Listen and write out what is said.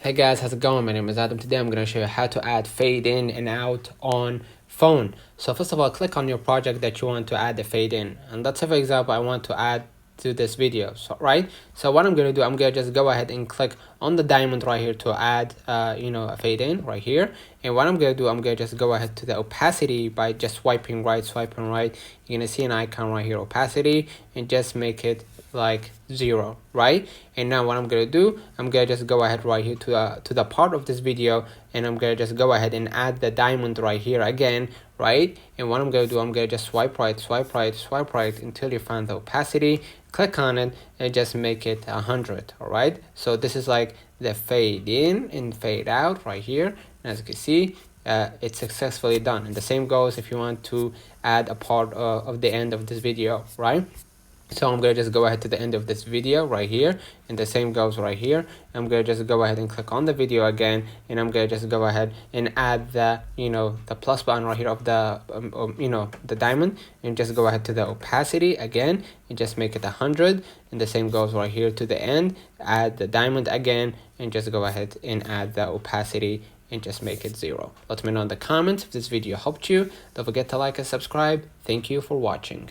Hey guys, how's it going? My name is Adam. Today I'm going to show you how to add fade in and out on phone. So first of all, click on your project that you want to add the fade in. And let's say for example, I want to add to this video, so what I'm going to do, I'm going to just go ahead and click on the diamond right here to add a fade in right here. And what I'm going to do, I'm going to just go ahead to the opacity by just swiping right. You're going to see an icon right here, opacity, and just make it like 0, right? And now what I'm gonna do, I'm gonna just go ahead right here to the part of this video, and I'm gonna just go ahead and add the diamond right here again, right? And what I'm gonna do, I'm gonna just swipe right until you find the opacity, click on it, and just make it 100. All right, so this is like the fade in and fade out right here. And as you can see, it's successfully done. And the same goes if you want to add a part of the end of this video, right? So I'm going to just go ahead to the end of this video right here, and the same goes right here. I'm going to just go ahead and click on the video again, and I'm going to just go ahead and add the the plus button right here of the the diamond, and just go ahead to the opacity again and just make it 100. And the same goes right here to the end, add the diamond again, and just go ahead and add the opacity and just make it 0. Let me know in the comments if this video helped you. Don't forget to like and subscribe. Thank you for watching.